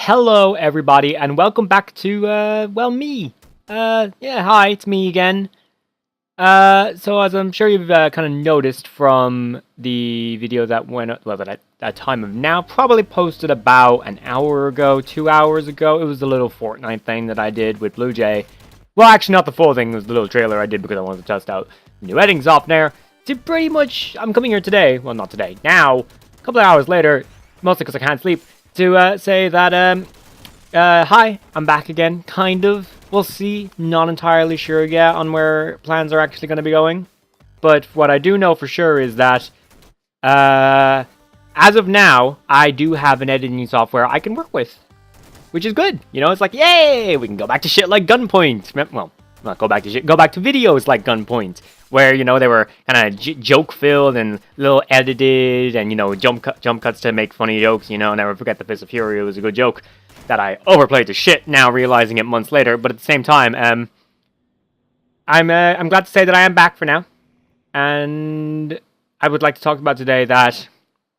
Hello, everybody, and welcome back to, well, me. Yeah, hi, it's me again. So as I'm sure you've kind of noticed from the video that went, well, that time of now, probably posted about an hour ago, 2 hours ago. It was the little Fortnite thing that I did with Blue Jay. Well, actually, not the full thing. It was the little trailer I did because I wanted to test out new editing software. To pretty much, I'm coming here today. Well, not today. Now, a couple of hours later, mostly because I can't sleep, to say that, hi, I'm back again, kind of. We'll see. Not entirely sure yet on where plans are actually going to be going. But what I do know for sure is that, as of now, I do have an editing software I can work with. Which is good. You know, it's like, yay! We can go back to shit like Gunpoint. Well, not go back to shit. Go back to videos like Gunpoint. Where, you know, they were kind of joke-filled and little edited and, you know, jump cuts to make funny jokes, you know. Never forget the Fist of Fury. It was a good joke that I overplayed to shit now, realizing it months later. But at the same time, I'm glad to say that I am back for now. And I would like to talk about today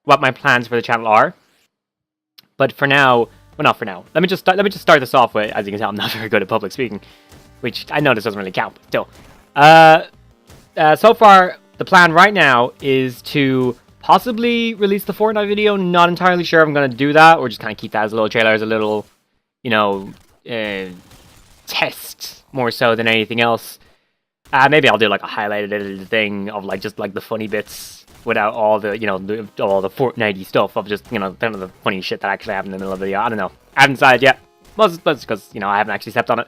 what my plans for the channel are. But for now... Well, not for now. Let me just start this off with, as you can tell, I'm not very good at public speaking, which I know this doesn't really count, but still. So far, the plan right now is to possibly release the Fortnite video. Not entirely sure if I'm going to do that, or just kind of keep that as a little trailer, as a little, you know, test, more so than anything else. Maybe I'll do like a highlighted edited thing of like just like the funny bits, without all the, you know, all the Fortnite-y stuff of just, you know, kind of the funny shit that actually happened in the middle of the video. I don't know. I haven't decided yet. Mostly because, you know, I haven't actually stepped on it.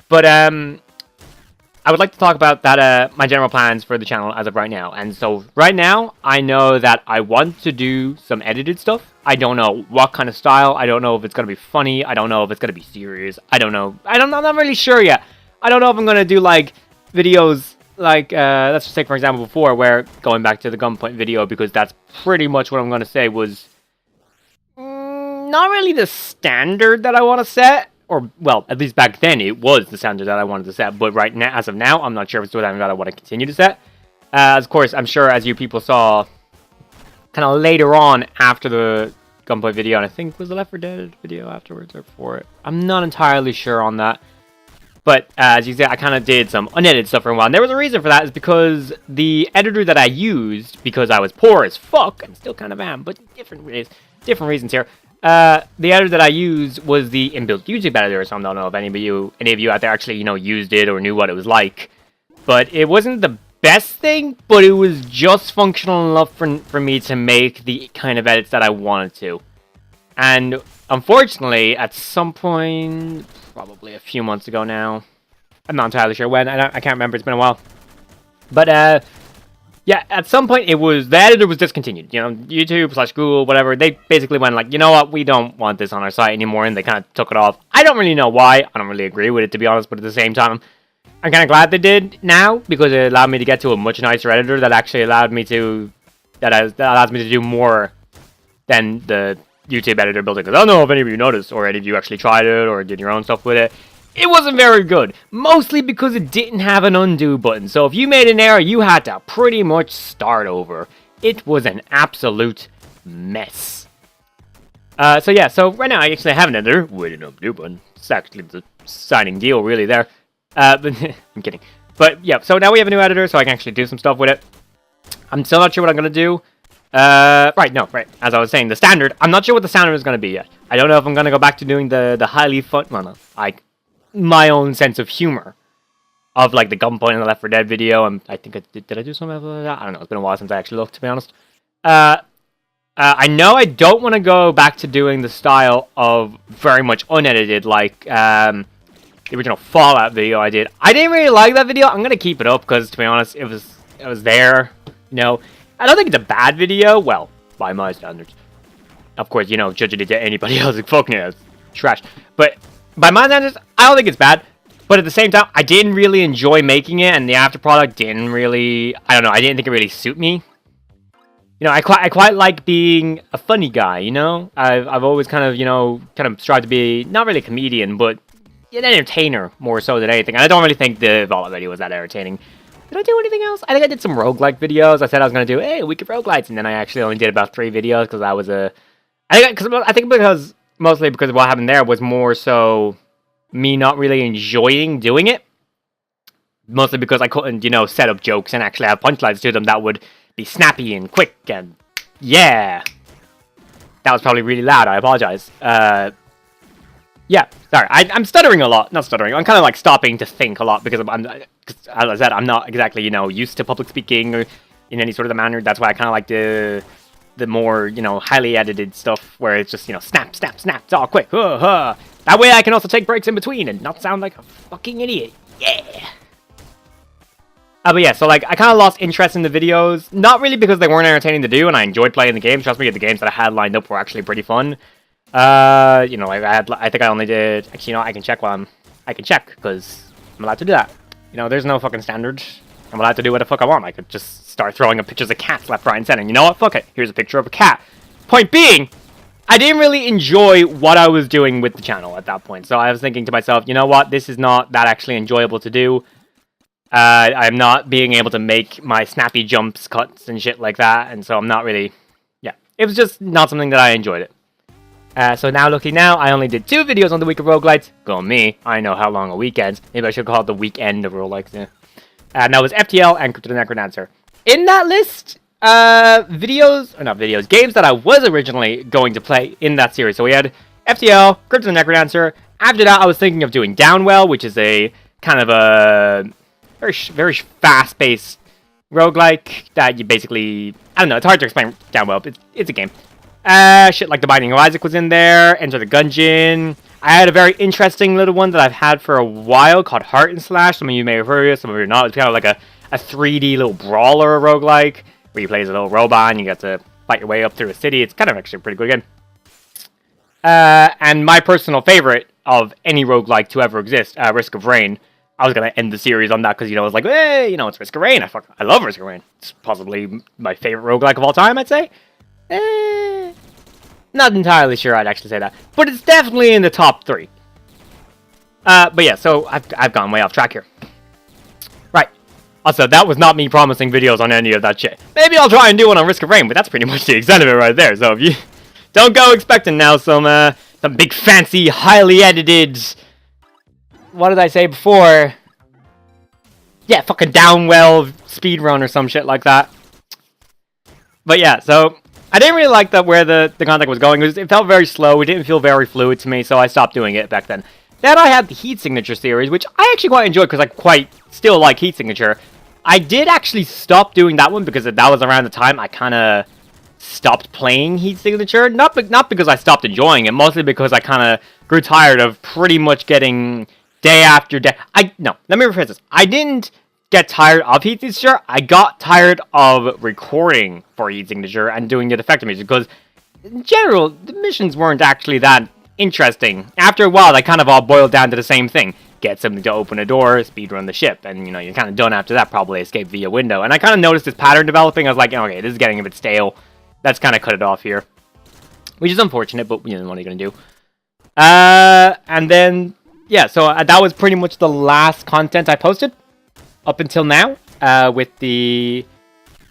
But, I would like to talk about that, my general plans for the channel as of right now. And so, right now, I know that I want to do some edited stuff. I don't know what kind of style. I don't know if it's going to be funny. I don't know if it's going to be serious. I don't know. I'm not really sure yet. I don't know if I'm going to do, like, videos... Like, let's just take, for example, before, where, going back to the Gunpoint video, because that's pretty much what I'm going to say was not really the standard that I want to set, or, well, at least back then, it was the standard that I wanted to set, but right now, as of now, I'm not sure if it's what I want to continue to set. Of course, I'm sure, as you people saw, kind of later on, after the Gunpoint video, and I think, was the Left 4 Dead video afterwards, or before it? I'm not entirely sure on that. But, as you see, I kind of did some unedited stuff for a while. And there was a reason for that, is because the editor that I used, because I was poor as fuck, and still kind of am, but different reasons here. The editor that I used was the inbuilt YouTube editor, so I don't know if any of you out there actually, you know, used it or knew what it was like. But it wasn't the best thing, but it was just functional enough for me to make the kind of edits that I wanted to. And, unfortunately, at some point... probably a few months ago now. I'm not entirely sure when. I can't remember. It's been a while. But, yeah, at some point, the editor was discontinued. You know, YouTube/Google, whatever. They basically went like, you know what? We don't want this on our site anymore. And they kind of took it off. I don't really know why. I don't really agree with it, to be honest. But at the same time, I'm kind of glad they did now. Because it allowed me to get to a much nicer editor that actually allowed me to... that allows me to do more than the... YouTube editor building, because I don't know if any of you noticed, or any of you actually tried it, or did your own stuff with it. It wasn't very good, mostly because it didn't have an undo button, so if you made an error, you had to pretty much start over. It was an absolute mess. So yeah, so right now I actually have an editor with an undo button. It's actually the signing deal, really, there. But I'm kidding. But yeah, so now we have a new editor, so I can actually do some stuff with it. I'm still not sure what I'm going to do. Right, as I was saying, the standard, I'm not sure what the standard is going to be yet. I don't know if I'm going to go back to doing the highly fun, well, no, like, my own sense of humor of, like, the Gunpoint and the Left 4 Dead video, and I think did I do something like that? I don't know, it's been a while since I actually looked, to be honest. I know I don't want to go back to doing the style of very much unedited, like, the original Fallout video I did. I didn't really like that video. I'm going to keep it up, because, to be honest, it was there, you know. I don't think it's a bad video, well, by my standards. Of course, you know, judging it to anybody else, it's fucking it's trash. But by my standards, I don't think it's bad. But at the same time, I didn't really enjoy making it, and the after product didn't really, I don't know, I didn't think it really suit me. You know, I quite like being a funny guy, you know? I've always kind of, you know, strived to be, not really a comedian, but an entertainer more so than anything. And I don't really think the Fallout video was that entertaining. Did I do anything else? I think I did some roguelike videos. I said I was going to do, hey, a week of roguelites, and then I actually only did about 3 videos, because I was I think because mostly because what happened there was more so me not really enjoying doing it. Mostly because I couldn't, you know, set up jokes and actually have punchlines to them that would be snappy and quick and yeah. That was probably really loud, I apologize. Yeah, sorry, I'm stuttering a lot. Not stuttering, I'm kind of like stopping to think a lot because as I said, I'm not exactly, you know, used to public speaking or in any sort of manner. That's why I kind of like the more, you know, highly edited stuff where it's just, you know, snap, snap, snap, it's all quick. That way I can also take breaks in between and not sound like a fucking idiot. Yeah. But yeah, so like, I kind of lost interest in the videos. Not really because they weren't entertaining to do, and I enjoyed playing the games. Trust me, the games that I had lined up were actually pretty fun. You know, I think I only did... Actually, you know, I can check I can check, because I'm allowed to do that. You know, there's no fucking standard. I'm allowed to do what the fuck I want. I could just start throwing up pictures of cats left, right, and center. You know what? Fuck it. Here's a picture of a cat. Point being, I didn't really enjoy what I was doing with the channel at that point. So I was thinking to myself, you know what? This is not that actually enjoyable to do. I'm not being able to make my snappy jumps, cuts, and shit like that, and so I'm not really... Yeah, it was just not something that I enjoyed it. So now, looking now, I only did 2 videos on the week of roguelites. Go me, I know how long a weekend. Maybe I should call it the weekend of roguelites, yeah. And that was FTL and Crypt of the Necrodancer. In that list, games that I was originally going to play in that series. So we had FTL, Crypt of the Necrodancer. After that, I was thinking of doing Downwell, which is a kind of a... very fast-paced roguelike that you basically... I don't know, it's hard to explain Downwell, but it's a game. Shit like The Binding of Isaac was in there, Enter the Gungeon. I had a very interesting little one that I've had for a while called Heart and Slash. Some of you may have heard of it, some of you not. It's kind of like a 3D little brawler roguelike, where you play as a little robot and you get to fight your way up through a city. It's kind of actually a pretty good game. And my personal favorite of any roguelike to ever exist, Risk of Rain. I was going to end the series on that because, you know, I was like, hey, you know, it's Risk of Rain. I love Risk of Rain. It's possibly my favorite roguelike of all time, I'd say. Not entirely sure I'd actually say that. But it's definitely in the top 3. But yeah, so I've gone way off track here. Right. Also, that was not me promising videos on any of that shit. Maybe I'll try and do one on Risk of Rain, but that's pretty much the extent of it right there. So if you don't go expecting now some big fancy, highly edited... What did I say before? Yeah, fucking Downwell speedrun or some shit like that. But yeah, so I didn't really like that where the content was going. It felt very slow. It didn't feel very fluid to me, so I stopped doing it back then. Then I had the Heat Signature series, which I actually quite enjoyed because I quite still like Heat Signature. I did actually stop doing that one because that was around the time I kind of stopped playing Heat Signature. Not because I stopped enjoying it, mostly because I kind of grew tired of pretty much getting... day after day. No, let me rephrase this. I didn't get tired of Heat Signature. I got tired of recording for Heat Signature and doing the defective missions because, in general, the missions weren't actually that interesting. After a while, they kind of all boiled down to the same thing. Get something to open a door, speedrun the ship, and, you know, you're kind of done after that, probably escape via window. And I kind of noticed this pattern developing. I was like, okay, this is getting a bit stale. Let's kind of cut it off here. Which is unfortunate, but, you know, what are you going to do? And then... yeah, so that was pretty much the last content I posted up until now, with the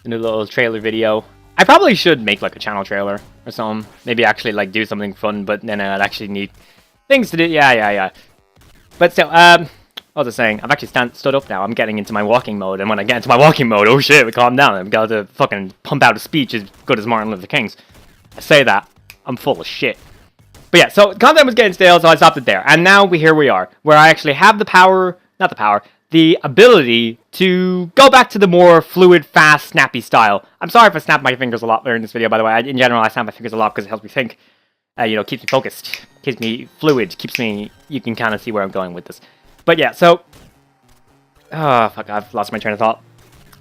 new little trailer video. I probably should make like a channel trailer or something. Maybe actually like do something fun, but then I'd actually need things to do. Yeah. But still, what was I saying? I've actually stood up now. I'm getting into my walking mode, and when I get into my walking mode, oh shit, we calm down. I've got to fucking pump out a speech as good as Martin Luther King's. I say that, I'm full of shit. But yeah, so content was getting stale, so I stopped it there. And now here we are, where I actually have the ability to go back to the more fluid, fast, snappy style. I'm sorry if I snap my fingers a lot during this video, by the way. In general, I snap my fingers a lot because it helps me think. You know, keeps me focused, keeps me fluid, you can kind of see where I'm going with this. But yeah, so... oh, fuck, I've lost my train of thought.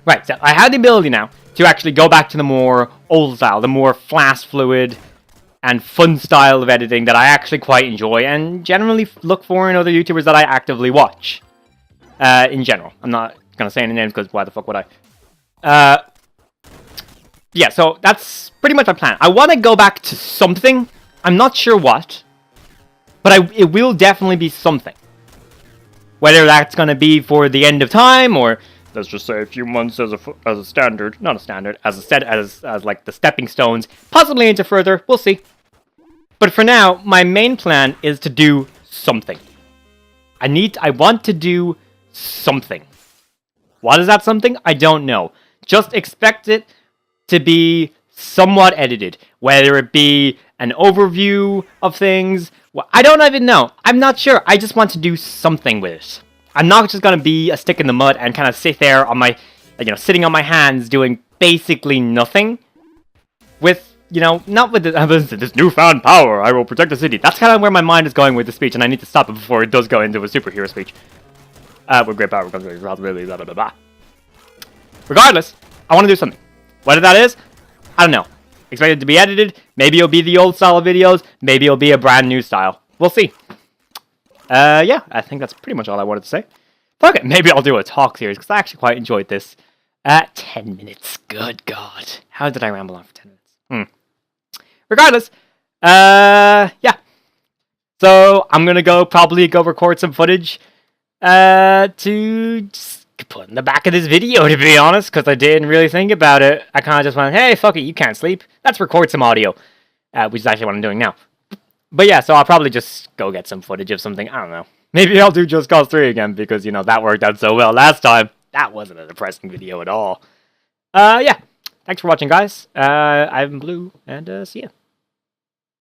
Right, so I have the ability now to actually go back to the more old style, the more fast, fluid... and fun style of editing that I actually quite enjoy and generally look for in other YouTubers that I actively watch. In general. I'm not going to say any names because why the fuck would I? Yeah, so that's pretty much my plan. I want to go back to something. I'm not sure what. But it will definitely be something. Whether that's going to be for the end of time or... let's just say a few months as a standard. Not a standard. As like the stepping stones. Possibly into further. We'll see. But for now, my main plan is to do something. I want to do something. What is that something? I don't know. Just expect it to be somewhat edited. Whether it be an overview of things. Well, I don't even know. I'm not sure. I just want to do something with it. I'm not just going to be a stick in the mud and kind of sit there on my, sitting on my hands doing basically nothing. With, not with this newfound power, I will protect the city. That's kind of where my mind is going with the speech, and I need to stop it before it does go into a superhero speech. With great power comes great responsibility, blah, blah, blah, blah. Regardless, I want to do something. Whether that is, I don't know. Expect it to be edited. Maybe it'll be the old style of videos. Maybe it'll be a brand new style. We'll see. Yeah, I think that's pretty much all I wanted to say. Fuck it, maybe I'll do a talk series, because I actually quite enjoyed this. 10 minutes. Good God. How did I ramble on for 10 minutes? Regardless, yeah. So, I'm gonna probably go record some footage, to just put in the back of this video, to be honest, because I didn't really think about it. I kind of just went, hey, fuck it, you can't sleep. Let's record some audio, which is actually what I'm doing now. But yeah, so I'll probably just go get some footage of something, I don't know. Maybe I'll do Just Cause 3 again, because, that worked out so well last time. That wasn't a depressing video at all. Yeah. Thanks for watching, guys. I'm Blue, and see ya.